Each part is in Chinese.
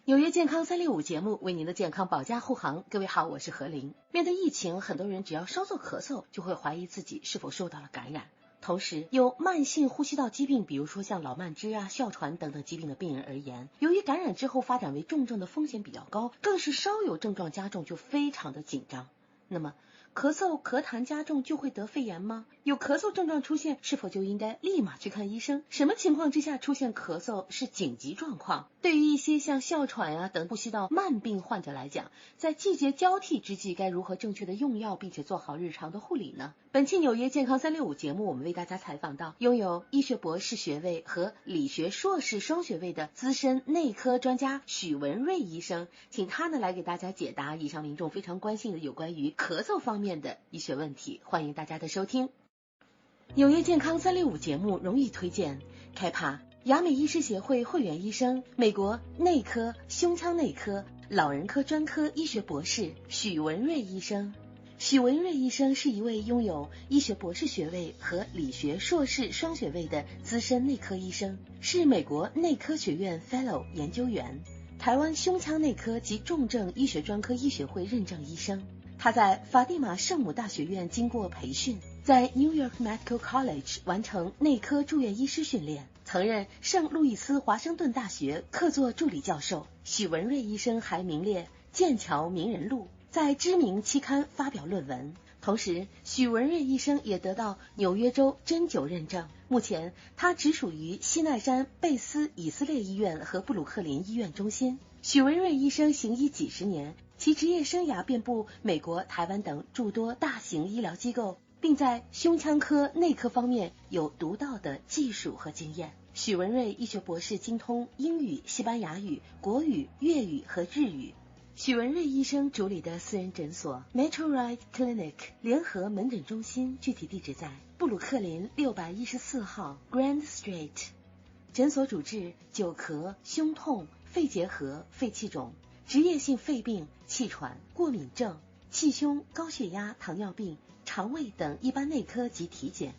纽约健康365节目为您的健康保驾护航。各位好，我是何琳。面对疫情，很多人只要稍作咳嗽，就会怀疑自己是否受到了感染。同时，有慢性呼吸道疾病，比如说像老慢支哮喘等等疾病的病人而言，由于感染之后发展为重症的风险比较高，更是稍有症状加重就非常的紧张。那么，咳嗽咳痰加重就会得肺炎吗？有咳嗽症状出现，是否就应该立马去看医生？什么情况之下出现咳嗽是紧急状况？对于一些像哮喘等呼吸道慢病患者来讲，在季节交替之际，该如何正确的用药，并且做好日常的护理呢？本期纽约健康365节目，我们为大家采访到拥有医学博士学位和理学硕士双学位的资深内科专家许文瑞医生，请他来给大家解答以上民众非常关心的有关于咳嗽方面的医学问题。欢迎大家的收听。纽约健康365节目荣誉推荐开帕雅美医师协会会员医生，美国内科、胸腔内科、老人科专科医学博士许文瑞医生。许文瑞医生是一位拥有医学博士学位和理学硕士双学位的资深内科医生，是美国内科学院 Fellow 研究员，台湾胸腔内科及重症医学专科医学会认证医生。他在法蒂玛圣母大学院经过培训，在 New York Medical College 完成内科住院医师训练，曾任圣路易斯华盛顿大学客座助理教授。许文瑞医生还名列剑桥名人录，在知名期刊发表论文。同时，许文瑞医生也得到纽约州针灸认证。目前，他直属于西奈山贝斯以色列医院和布鲁克林医院中心。许文瑞医生行医几十年，其职业生涯遍布美国、台湾等诸多大型医疗机构，并在胸腔科、内科方面有独到的技术和经验。许文瑞医学博士精通英语、西班牙语、国语、粤语和日语。许文瑞医生主理的私人诊所 Metrorite Clinic 联合门诊中心，具体地址在布鲁克林614号 Grand Street。 诊所主治久咳、胸痛、肺结核、肺气肿、职业性肺病、气喘、过敏症、气胸、高血压、糖尿病、肠胃等一般内科及体检。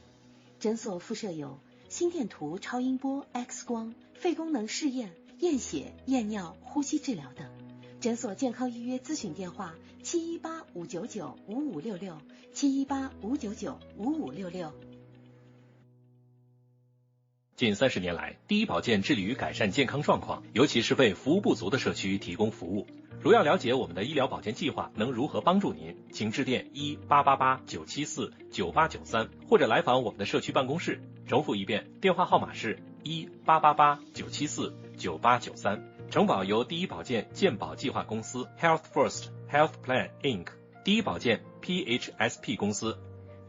诊所附设有心电图、超音波、X 光、肺功能试验、验血、验尿、呼吸治疗等。诊所健康预约咨询电话718-599-5566 718-599-5566。近30年来，第一保健致力于改善健康状况，尤其是为服务不足的社区提供服务。如要了解我们的医疗保健计划能如何帮助您，请致电1-888-974-9893，或者来访我们的社区办公室。重复一遍，电话号码是1-888-974-9893。承保由第一保健健保计划公司 Health First Health Plan Inc. 第一保健 PHSP 公司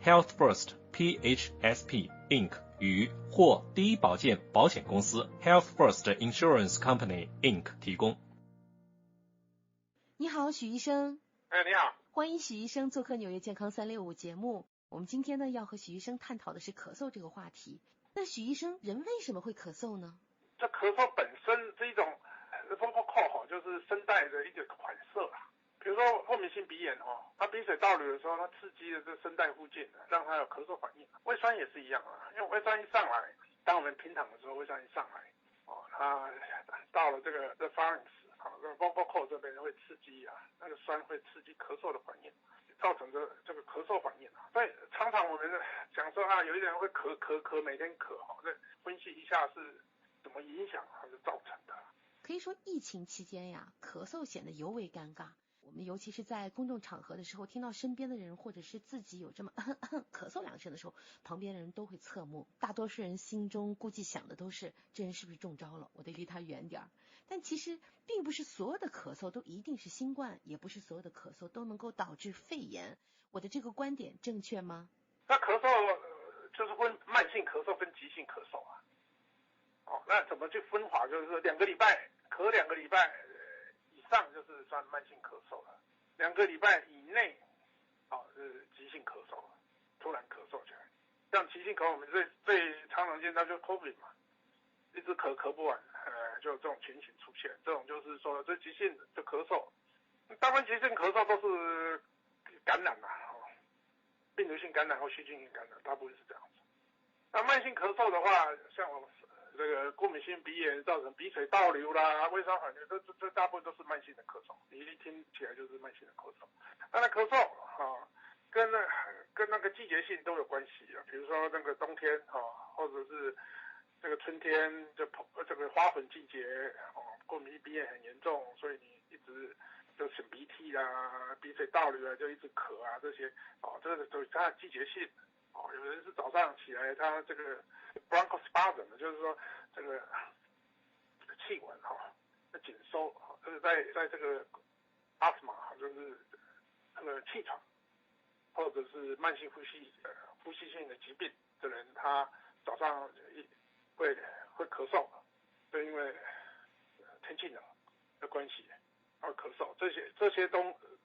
Health First PHSP Inc. 与或第一保健保险公司 Health First Insurance Company Inc. 提供。你好，许医生。你好，欢迎许医生做客纽约健康365节目。我们今天要和许医生探讨的是咳嗽这个话题。那许医生，人为什么会咳嗽呢？这咳嗽本身是一种vocal cord 就是声带的一个反射啊。比如说过敏性鼻炎它鼻水倒流的时候，它刺激了这声带附近，让它有咳嗽反应。胃酸也是一样因为胃酸一上来，当我们平躺的时候，胃酸一上来它到了这个 pharynx 这个 vocal cord 这边会刺激那个酸会刺激咳嗽的反应，造成这个咳嗽反应所以常常我们讲说有一人会咳，每天咳这分析一下是怎么影响它是造成的。可以说疫情期间咳嗽显得尤为尴尬。我们尤其是在公众场合的时候，听到身边的人或者是自己有这么咳嗽2声的时候，旁边的人都会侧目。大多数人心中估计想的都是，这人是不是中招了，我得离他远点。但其实并不是所有的咳嗽都一定是新冠，也不是所有的咳嗽都能够导致肺炎。我的这个观点正确吗？那咳嗽就是分慢性咳嗽跟急性咳嗽那怎么去分法？就是说2个礼拜咳2个礼拜以上就是算慢性咳嗽了，2个礼拜以内是急性咳嗽了，突然咳嗽起来。像急性咳嗽，我们最常见到就是 COVID 嘛，一直咳不完，就这种情形出现。这种就是说这急性的咳嗽，大部分急性咳嗽都是感染病毒性感染或细菌性感染，大部分是这样子。那慢性咳嗽的话，像我这个过敏性鼻炎造成鼻水倒流啦、胃酸反流，这大部分都是慢性的咳嗽，你一听起来就是慢性的咳嗽。当然咳嗽跟那个季节性都有关系啊，比如说那个冬天或者是这个春天这个花粉季节过敏性鼻炎很严重，所以你一直就擤鼻涕啦、鼻水倒流啊，就一直咳啊这些这个都是它的季节性。有人是早上起来他这个 bronchospasm， 就是说这个气管紧收，就是在这个 asthma 就是那个气喘，或者是慢性呼吸性的疾病的人，他早上会咳嗽，就因为天气冷的关系，然后咳嗽，这些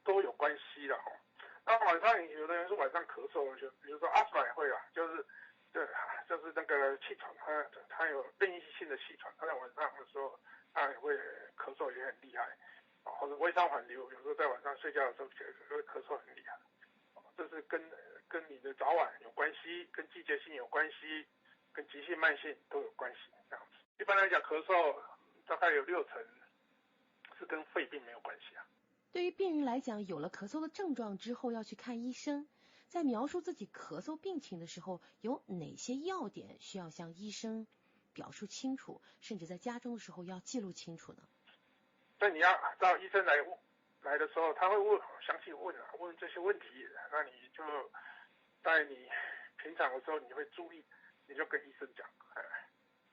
都有关系的那晚上有的人是晚上咳嗽，就比如说阿斯玛也会就是那个气喘，他有变异性的气喘，他在晚上的时候他也会咳嗽也很厉害或者胃酸反流，有时候在晚上睡觉的时候会咳嗽很厉害这是跟你的早晚有关系，跟季节性有关系，跟急性慢性都有关系这样子。一般来讲咳嗽大概有60%是跟肺病没有关系对于病人来讲，有了咳嗽的症状之后要去看医生，在描述自己咳嗽病情的时候，有哪些要点需要向医生表述清楚，甚至在家中的时候要记录清楚呢？那你要到医生来的时候，他会详细问这些问题，那你就在你平常的时候你会注意，你就跟医生讲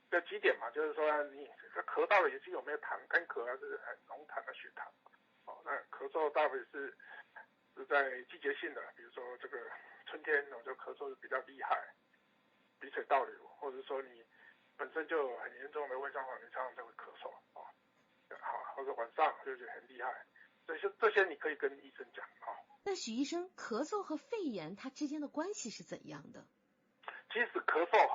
这几点嘛，就是说你咳到了也是有没有痰，干咳还是浓痰的血糖那咳嗽大部分是在季节性的，比如说这个春天就咳嗽比较厉害，鼻水倒流，或者说你本身就有很严重的胃酸反流，常常就会咳嗽或者晚上就是很厉害，这些你可以跟医生讲那许医生，咳嗽和肺炎它之间的关系是怎样的？其实咳嗽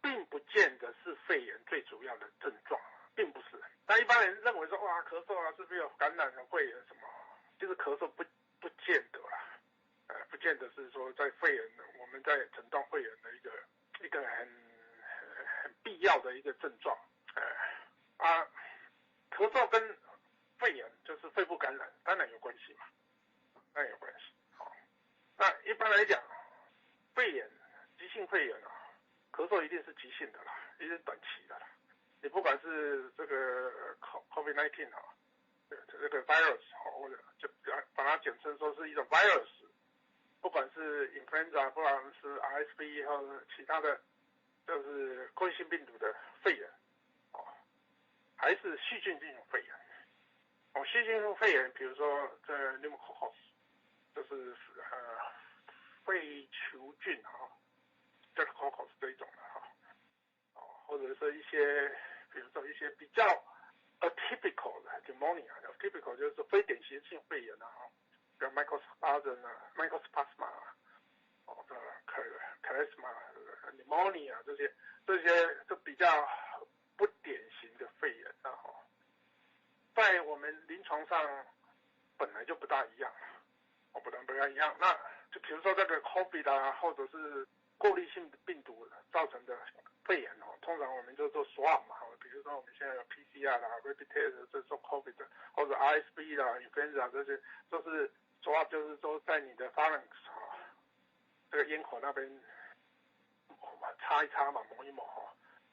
并不见得是肺炎最主要的症状，并不是。那一般人认为说哇咳嗽是不是有感染了肺炎什么？其实咳嗽不见得啦，不见得是说在肺炎我们在诊断肺炎的一个很必要的一个症状咳嗽跟肺炎就是肺部感染，当然有关系嘛，当然有关系。那一般来讲，肺炎急性肺炎咳嗽一定是急性的啦，一定是短期的啦。你不管是这个 COVID-19 这个 virus 或者就把它简称说是一种 virus， 不管是 influenza， 不管是 RSV 或者其他的，就是过敏性病毒的肺炎还是细菌性肺炎细菌性肺炎，比如说这 pneumococcus， 就是肺球菌Staphylococcus 这一种的或者是一些比如说一些比较 atypical 的 pneumonia，atypical 就是非典型性肺炎比如 mycospasma charisma pneumonia 这些就比较不典型的肺炎在我们临床上本来就不大一样那就比如说这个 COVID 或者是过滤性病毒造成的肺炎通常我们就做 swab 嘛比如说我们现在有 PCR 啦 rapid test 这做 COVID 或者 RSV 啦 influenza 这些都是 swab， 就是说在你的 pharynx 这个咽口那边擦一擦嘛，抹一抹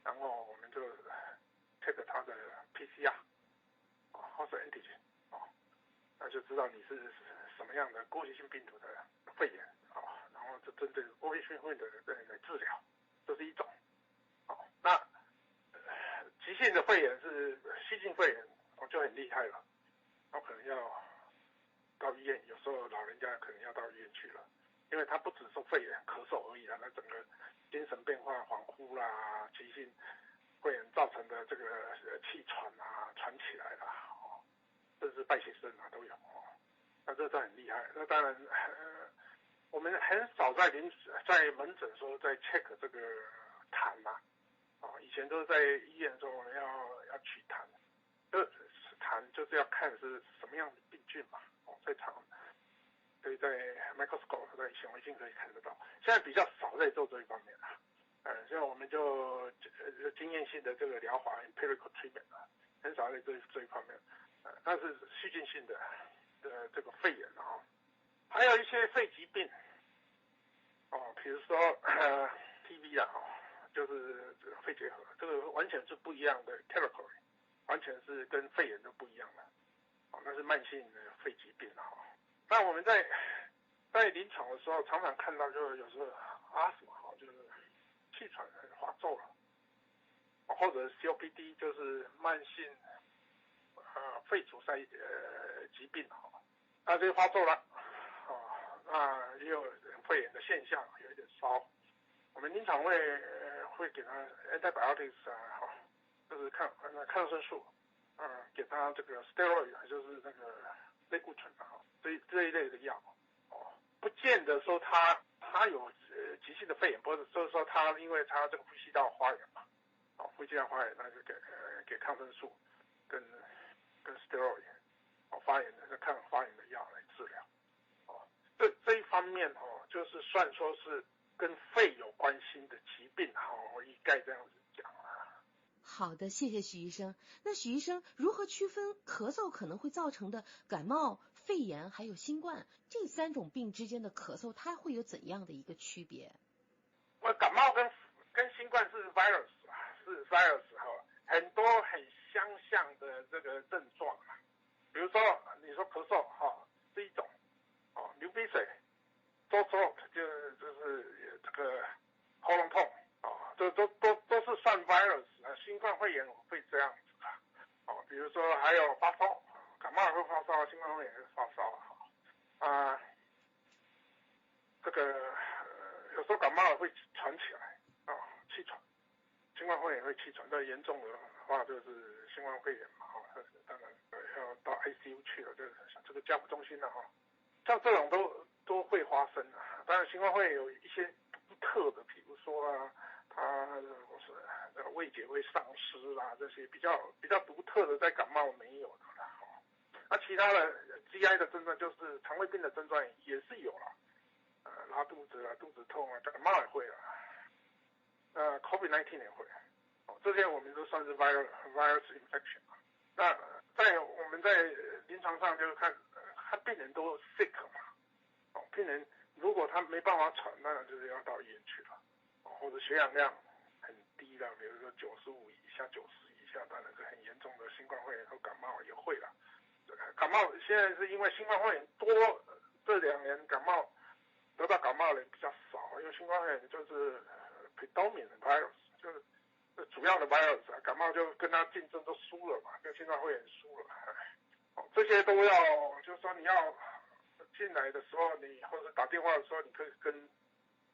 然后我们就 check 它的 PCR或者 antigen 那就知道你是什么样的过滤性病毒的肺炎然后就针对过滤性肺炎的来治疗，这是一种那急性的肺炎是细菌肺炎就很厉害了，可能要到医院，有时候老人家可能要到医院去了，因为他不只是肺炎咳嗽而已那整个精神变化恍惚啦，急性肺炎造成的这个气喘喘起来啦甚至败血症都有那这很厉害。那当然我们很少在门诊说在 check 这个痰以前都是在医院说我们要取痰，痰就是要看是什么样的病菌嘛在肠所以在 microscope 在显微镜可以看得到，现在比较少在做这一方面所以我们就经验性的这个疗法 empirical treatment 很少在这一方面，但是细菌性的这个肺炎还有一些肺疾病比如说TB 就是肺结核，这个完全是不一样的 category， 完全是跟肺炎都不一样的那是慢性的肺疾病那我们在临床的时候常常看到，就是有时候asthma就是气喘发作了，或者 COPD 就是慢性肺阻塞疾病那就发作了那也有肺炎的现象，有一点烧，我们经常会给他 antibiotics 就是抗生素给他这个 steroid 就是那个类固醇这一类的药不见得说他有急性的肺炎，不是就是说他因为他这个呼吸道发炎嘛呼吸道发炎那就给抗生素跟 steroid 发炎的抗发炎的药来治疗这一方面就是算说是跟肺有关系的疾病我应该这样子讲好的，谢谢许医生。那许医生如何区分咳嗽可能会造成的感冒、肺炎还有新冠这3种病之间的咳嗽，它会有怎样的一个区别？感冒跟新冠是 virus 很多很相像的这个症状比如说你说咳嗽是一种流鼻水 sore throat 就是这个喉咙痛都是算 virus 新冠肺炎会这样子比如说还有发烧，感冒也会发烧，新冠肺炎也会发烧这个有时候感冒会喘起来气喘，新冠肺炎会气喘，严重的话就是新冠肺炎嘛当然要到 ICU 去了，就是这个加护中心像这种都会发生当然新冠肺炎有一些独特的，比如说它味觉会丧失这些比较独特的，在感冒没有的那其他的 GI 的症状就是肠胃病的症状也是有拉肚子肚子痛感冒也会COVID-19 也会这些我们都算是 virus infection 那我们在临床上就是看病人都 sick 嘛病人如果他没办法喘，当然就是要到医院去了或者血氧量很低的，比如说95以下、90以下，当然是很严重的新冠肺炎和感冒也会了。感冒现在是因为新冠肺炎多，这2年得到感冒的人比较少，因为新冠肺炎就是 predominant virus， 就是主要的 virus 感冒就跟他竞争都输了嘛，跟新冠肺炎输了。这些都要，就是说你要进来的时候，你或者打电话的时候，你可以跟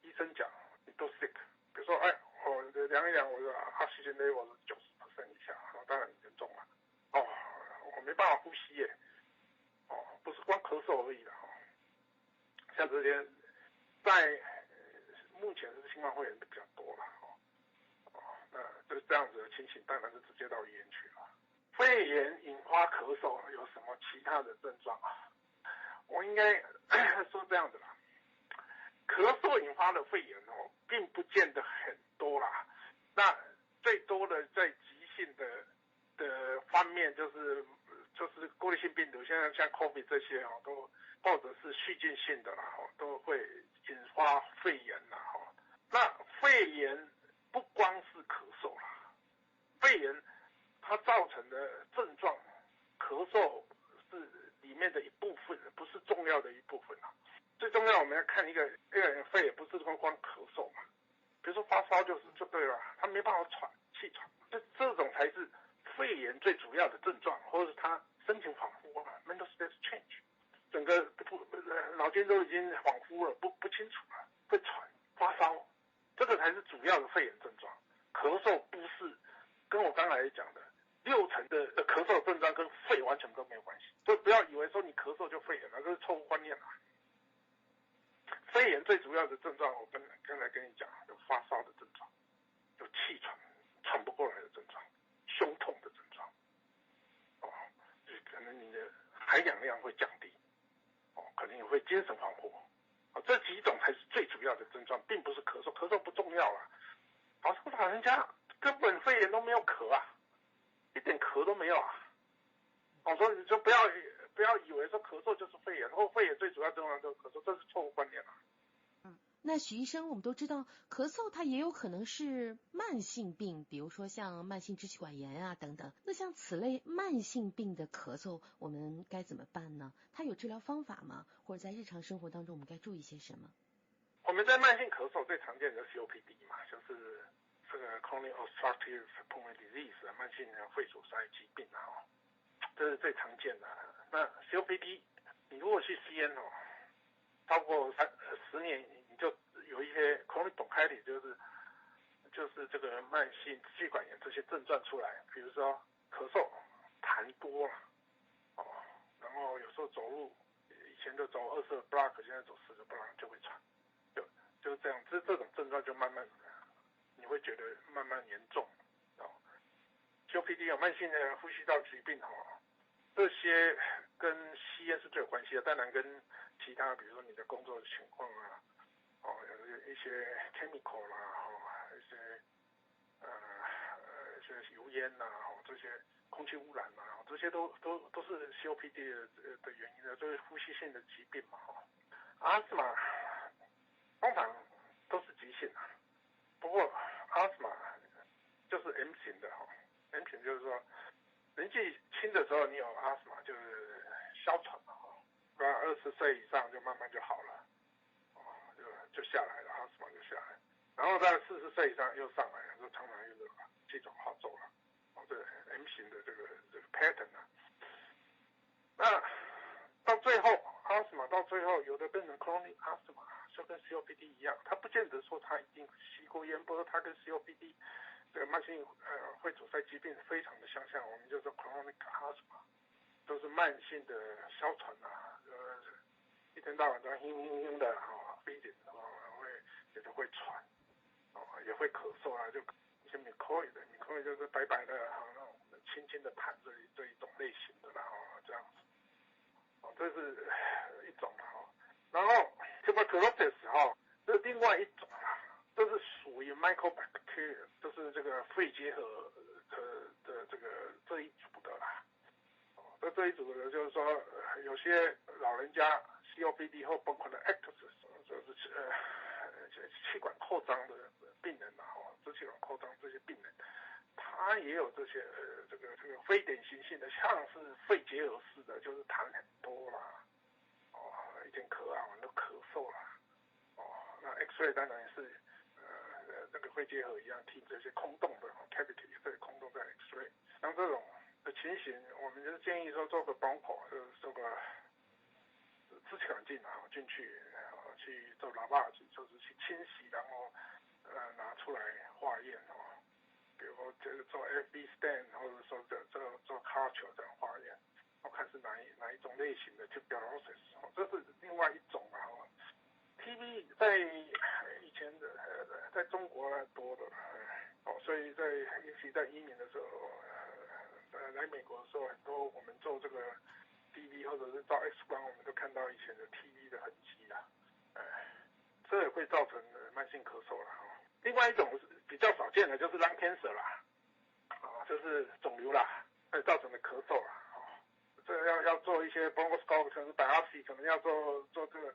医生讲，你都 sick。比如说，我量一量，我的 oxygen level 是90% 以下，当然很严重了。我没办法呼吸耶。不是光咳嗽而已的像这些在目前是新冠肺炎的比较多了那就是这样子的情形，当然是直接到医院去了。肺炎引发咳嗽有什么其他的症状我应该说这样子啦，咳嗽引发的肺炎并不见得很多啦。那最多的在急性的方面就是过滤性病毒，现在像 COVID 这些都或者是细菌性的都会引发肺炎那肺炎不光是咳嗽肺炎它造成的症状，咳嗽是里面的一部分，不是重要的一部分最重要我们要看一个人肺炎不是光咳嗽嘛，比如说发烧就对了，他没办法气喘，这种才是肺炎最主要的症状，或者是他心情恍惚mental state change， 整个脑筋都已经恍惚了，不清楚了，会喘发烧，这个才是主要的肺炎症状。咳嗽不是跟我刚才讲的60%的咳嗽症状跟肺完全都没有关系，所以不要以为说你咳嗽就肺炎了，这是错误观念肺炎最主要的症状，我刚才跟你讲，有发烧的症状，有气喘喘不过来的症状，胸痛的症状可能你的含氧量会降低可能也会精神恍惚这几种才是最主要的症状，并不是咳嗽，咳嗽不重要好多老人家根本肺炎都没有咳啊，一点咳都没有啊。我说你就不要以为说咳嗽就是肺炎，或肺炎最主要症状就是咳嗽，这是错误观念啊。那许医生，我们都知道咳嗽它也有可能是慢性病，比如说像慢性支气管炎啊等等。那像此类慢性病的咳嗽，我们该怎么办呢？它有治疗方法吗？或者在日常生活当中我们该注意些什么？我们在慢性咳嗽最常见的 COPD 嘛，就是这个 chronic obstructive pulmonary disease 慢性肺阻塞疾病啊，这是最常见的。那 COPD 你如果去吸烟超过10年，你就有一些 chronic bronchitis， 就是这个慢性支气管炎这些症状出来，比如说咳嗽、痰多了然后有时候走路以前就走20个 block， 现在走10个 block 就会喘，就是这样，这种症状就慢慢你会觉得慢慢严重COPD 有慢性的呼吸道疾病这些跟吸烟是最有关系的，当然跟其他比如说你的工作的情况有一些 chemical 啦一些油烟这些空气污染这些都是 COPD 的原因的，就是呼吸性的疾病嘛asthma 通常都是急性不过 asthma 就是 M 型的M 型就是说年纪轻的时候你有 asthma 就是哮喘不然20岁以上就慢慢就好了就下来了 asthma 就下来，然后在40岁以上又上来了，就常常又气喘发作了这 M 型的这个 pattern 那到最后 asthma 到最后有的变成 chronic asthma 就跟 COPD 一样，他不见得说他已经吸过烟，不过他跟 COPD 这个慢性肺阻塞疾病非常的相像，我们就说 chronic asthma 都是慢性的哮喘一天到晚都哼的非典也都会喘也会咳嗽就一些 mycoid 就是白白的那种轻轻的痰这一种类型的这样子这是一种然后 tuberculosis 这是另外一种这是属于 mycobacteria， 就是这个肺结核的这一组的啦这一组的就是说有些老人家 COPD 后bronchiectasis 就是气管扩张的病人支气管扩张这些病人他也有这些这个非典型性的，像是肺结核式的，就是痰很多啦一天咳完都咳嗽啦那 X-ray 当然是那个肺结核一样听这些空洞的 cavity 这些空洞在 X-ray， 像这种的情形我们就建议说做个 broncho 就是做个支气管镜进去做喇叭就是去清洗，然后拿出来化验比如说做 FB scan 或者说做 culture 这样化验，看是哪一种类型的 tuberculosis 这是另外一种TB 在以前在中国多的所以尤其在移民的时候来美国的时候，很多我们做这个 TB 或者是照 X 光，我们都看到以前的 TB 的痕迹这也会造成慢性咳嗽另外一种比较少见的就是 lung cancer 啦就是肿瘤啦会造成的咳嗽啦这个要做一些 bronchoscopy 可能 biopsy 可能要做这个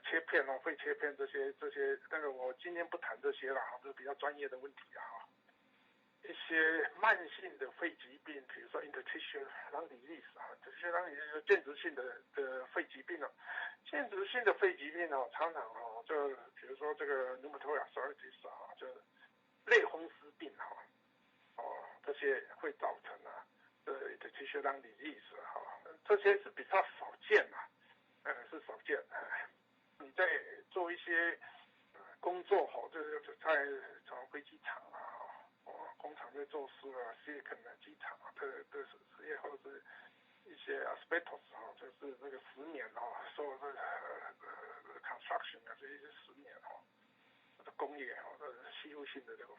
切片肺切片这些那个我今天不谈这些啦这是比较专业的问题一些慢性的肺疾病，比如说 interstitial lung disease 这些lung disease 间质性的肺疾病间质性的肺疾病常常就比如说这个 pneumothorax arthritis 就类风湿病这些会造成interstitial lung disease 这些是比较少见是少见你在做一些工作就是在飞机场工厂在做事silicon 的机场这实业或者是一些 asbestos 就是那个石棉受这个construction 这些石棉工业吸入性的这个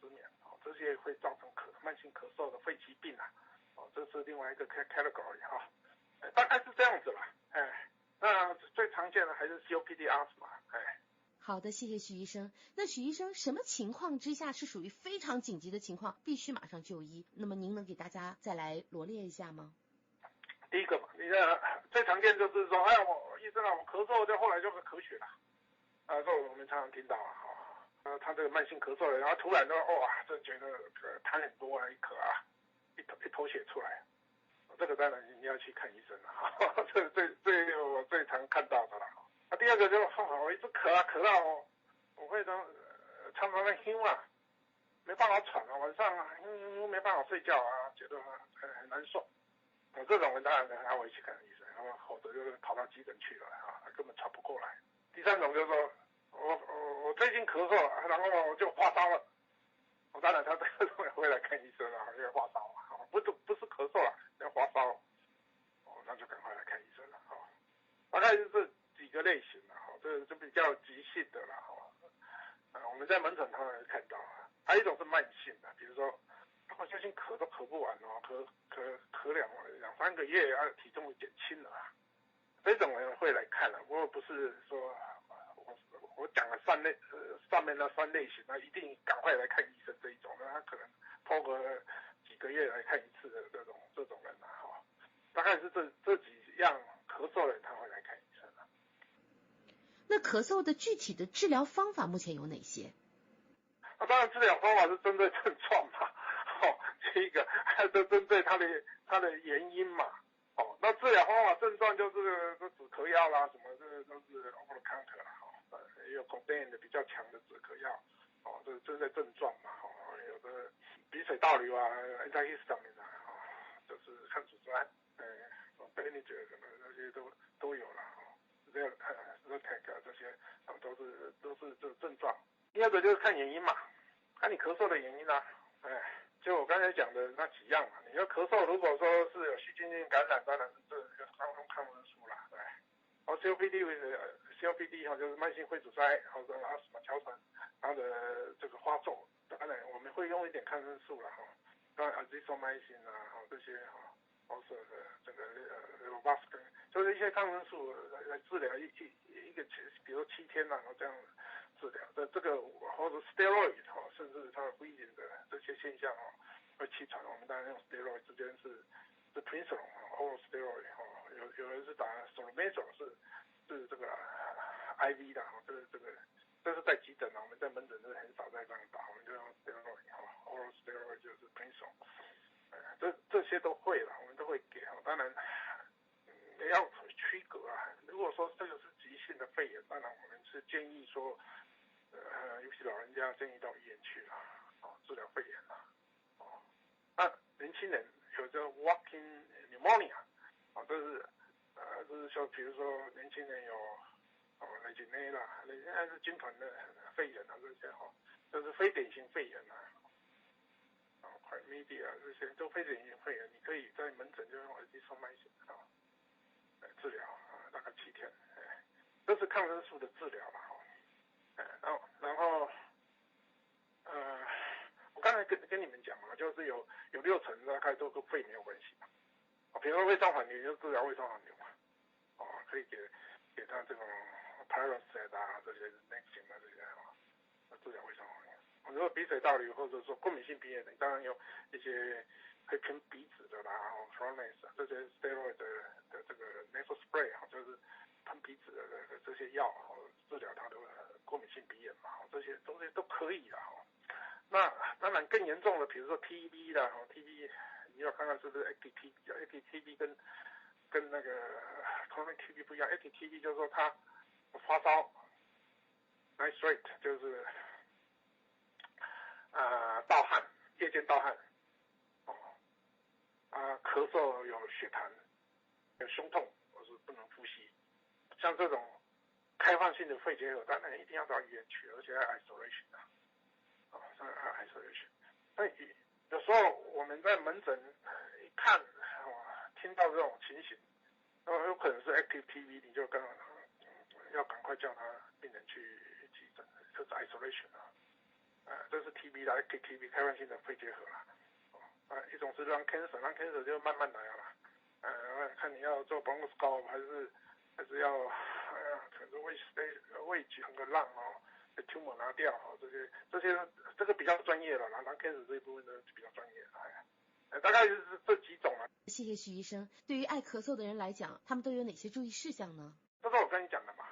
石棉这些会造成慢性咳嗽的肺疾病这是另外一个 category 大概是这样子啦那最常见的还是 COPD asthma 好的，谢谢许医生。那许医生，什么情况之下是属于非常紧急的情况，必须马上就医？那么您能给大家再来罗列一下吗？第一个嘛，你最常见就是说，我医生啊，我咳嗽，就后来就是咳血了，这我们常常听到啊，他这个慢性咳嗽了，然后突然就就觉得痰很多啊，一咳啊，一头血出来，这个当然你要去看医生了，这我最常看到的了。第二个就是我一直咳到我会常常在哼啊，没办法喘啊，晚上没办法睡觉啊，觉得很难受。这种人当然还会去看医生，然后否则就是跑到急诊去了根本喘不过来。第三种就是说，我最近咳嗽了，然后我就发烧了，当然他这种也会来看医生了，因为发烧嘛，不是咳嗽了，要发烧，那就赶快来看医生了大概是这几个类型的这比较急性的了我们在门诊常常会看到还有一种是慢性的，比如说我最近咳都咳不完咳两三个月体重减轻了这种人会来看了，不过不是说我讲了上面那3类型一定赶快来看医生这一种他可能拖个几个月来看一次的这种人大概是这几样咳嗽的人他会来看医生那咳嗽的具体的治疗方法目前有哪些？当然治疗方法是针对症状嘛第一个还是针对它的原因嘛那治疗方法症状就是止咳药啦什么这都是 over the counter 啦也有 codeine 的比较强的止咳药这是针对症状嘛有的鼻水倒流antihistamine 就是抗组织胺Benadryl 什么这些都有了Zyrtec 这些都是这症状。第二个就是看原因嘛，看你咳嗽的原因就我刚才讲的那几样嘛。你要咳嗽，如果说是有细菌性感染，当然是这用抗生素啦，对。COPD 就是慢性肺阻塞或者阿斯玛哮喘，它的这个发作，当然我们会用一点抗生素啦当然 azithromycin 这些或是这个Avastin 就是一些抗生素来治疗一个比如7天这样治疗这个或者 steroid 甚至它的 bleeding 的这些现象会气喘，我们当然用 steroid 之间是 prednisolone oral steroid 有人是打 Solomazole 是这个 IV 的这是在急诊我们在门诊是很少在这样打，我们就用 steroid oral steroid 就是 prednisolone这些都会了，我们都会给当然要区隔如果说这个是急性的肺炎，当然我们是建议说尤其老人家建议到医院去了治疗肺炎那年轻人有这 walking pneumonia 这是说比如说年轻人有雷吉内啦，雷吉内是军团的肺炎这些这是非典型肺炎chlamydia 这些都非典型肺炎，你可以在门诊就用azithromycin治疗大概7天这是抗生素的治疗然后我刚才跟你们讲嘛，就是有60%大概都跟肺没有关系比如说胃酸反流就治疗胃酸反流嘛可以给他这种 Paracet 这些 Nexium 这些治疗胃酸反流如果鼻水倒流或者说过敏性鼻炎当然有一些会喷鼻子的啦Flonase 这些 steroid 的这个 nasal spray 就是喷鼻子的这些药治疗它的过敏性鼻炎嘛这些东西都可以啦那当然更严重的比如说 TB 啦TB 你要看看是不是 active TB 跟那个 chronic TB 不一样 active TB 就是说它发烧 night sweat 就是盗汗夜间盗汗咳嗽有血痰有胸痛或是不能呼吸，像这种开放性的肺结核当然一定要到医院去，而且要 isolation isolation 那有时候我们在门诊一看听到这种情形有可能是 active TB 你就要赶快叫他病人去急诊，这是 isolation 这是 TB 啦 active TB 开放性的肺结核啦一种是lung cancer 就慢慢来了看你要做 bronchoscope 还是要可能胃挤成个浪tumor 拿掉这些这个比较专业了啦，lung cancer这一部分呢比较专业，大概就是这几种了。谢谢许医生。对于爱咳嗽的人来讲，他们都有哪些注意事项呢？这是我跟你讲的嘛，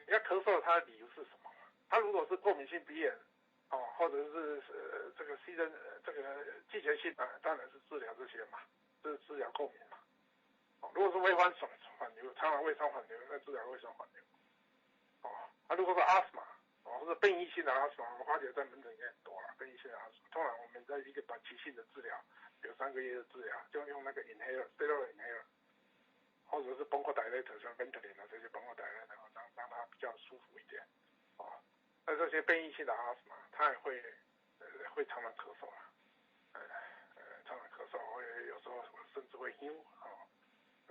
你要咳嗽，它的理由是什么？它如果是过敏性鼻炎，或者是这个这个季节性当然是治疗这些嘛，是治疗过敏嘛。如果是微环缓流，常常胃酸缓流，那治疗胃酸缓流。如果是 asthma， 或者变异性的 asthma， 我发觉在门诊也很多了。变异性的 asthma， 通常我们在一个短期性的治疗，有3个月的治疗，就用那个 steroid inhaler， 或者是 bronchodilator， 像 Ventolin 这些 bronchodilator， 让它比较舒服一点。那这些变异性的 asthma， 它也会常常咳嗽常常咳嗽，会有时候甚至会晕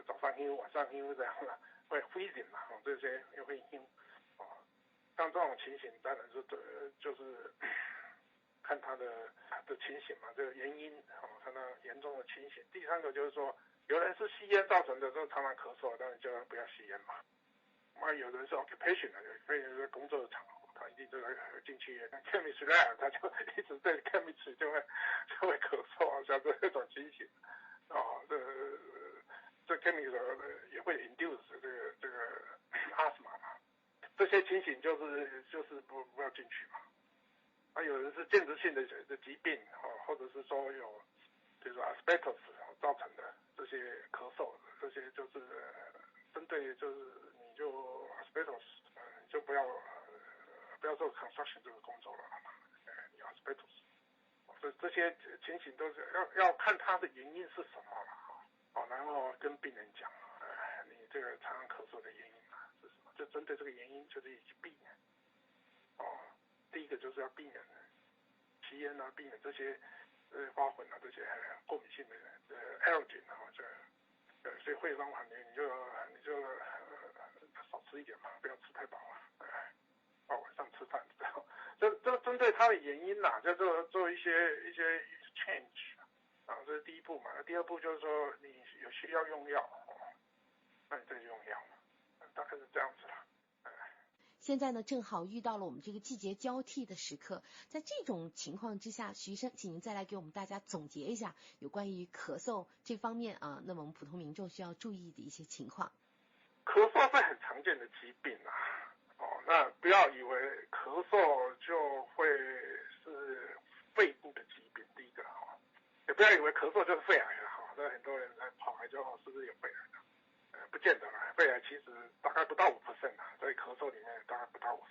早上晕，晚上晕这样的，会 freezing 这些也会晕像这种情形，当然是就是看它的情形嘛，这个原因看它严重的情形。第3个就是说，有人是吸烟造成的，就常常咳嗽，当然就不要吸烟嘛。有人是 occupation 的，可以是工作的场合，他一定就进去 chemistry lab， 他就一直对 chemistry 就会咳嗽像这种情形这 chemical 也会 induce 这个 asthma 嘛。这些情形就是不要进去嘛。有人是间质性的疾病或者是说有比如说 asbestos 造成的这些咳嗽，这些就是针对就是你就 asbestos 你就不要做 construction 这个工作了嘛。你 asbestos 这些情形都是要看它的原因是什么了然后跟病人讲你这个常常咳嗽的原因是什么，就针对这个原因就是去避免第一个就是要避免吸烟避免这些花粉这些过敏性的allergen 所以会让缓流你就少吃一点嘛，不要吃太饱晚上吃饭这针对它的原因就做一些 change 这是第一步嘛。第2步就是说你有需要用药那你再用药，大概是这样子啦。现在呢，正好遇到了我们这个季节交替的时刻，在这种情况之下，徐医生，请您再来给我们大家总结一下有关于咳嗽这方面那么我们普通民众需要注意的一些情况。咳嗽是很常见的疾病那不要以为咳嗽就会是肺部的疾病，第一个也不要以为咳嗽就是肺癌了那很多人跑来就是不是有肺癌不见得啦，肺癌其实大概不到 5% 所以咳嗽里面大概不到 5%，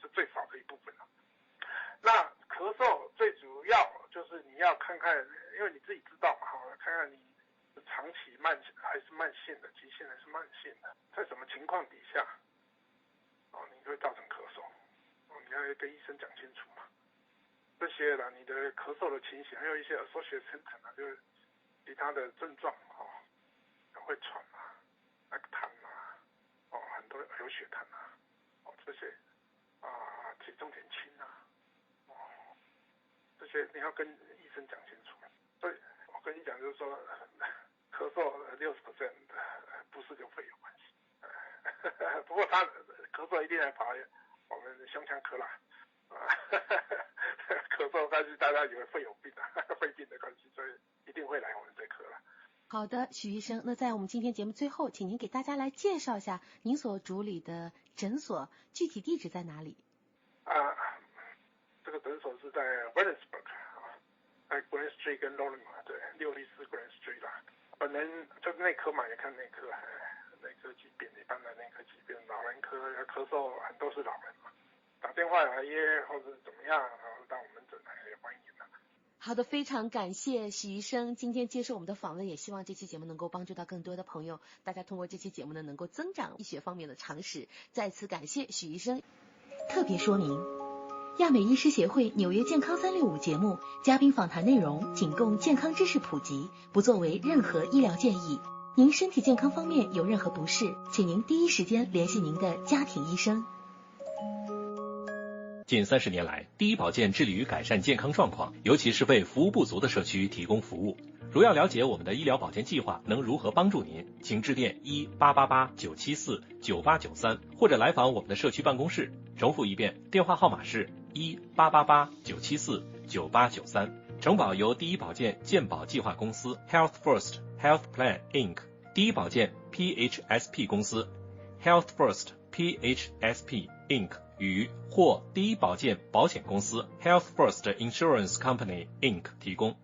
是最少的一部分那咳嗽最主要就是你要看看，因为你自己知道嘛看看你长期还是慢性的，急性还是慢性的，在什么情况底下你会造成咳嗽你要跟医生讲清楚嘛。这些你的咳嗽的情形，还有一些 associated symptom 就是其他的症状会喘痰很多有血痰这些体重减轻这些你要跟医生讲清楚。所以我跟你讲就是说咳嗽60% 不是跟肺有关系不过他咳嗽一定来跑我们胸腔科啦咳嗽但是大家以为肺有病肺病的关系，所以一定会来我们这科啦。好的，许医生，那在我们今天节目最后，请您给大家来介绍一下您所主理的诊所具体地址在哪里？这个诊所是在 Wellingsburg 在 Grand Street 跟 Lorimer 对664 Grand Street 啦。本人就是内科嘛，也看内科疾病，一般的内科疾病，老人科咳嗽很多是老人嘛，打电话来约或者怎么样到我们诊来也欢迎好的，非常感谢许医生今天接受我们的访问，也希望这期节目能够帮助到更多的朋友，大家通过这期节目呢能够增长医学方面的常识。再次感谢许医生。特别说明，亚美医师协会纽约健康365节目嘉宾访谈内容仅供健康知识普及，不作为任何医疗建议。您身体健康方面有任何不适，请您第一时间联系您的家庭医生。近30年来，第一保健致力于改善健康状况，尤其是为服务不足的社区提供服务。如要了解我们的医疗保健计划能如何帮助您，请致电18889749893，或者来访我们的社区办公室。重复一遍，电话号码是18889749893。承保由第一保健健保计划公司 Health First Health Plan Inc. 第一保健 PHSP 公司 Health First PHSP Inc. 与或第一保健保险公司 Health First Insurance Company Inc. 提供。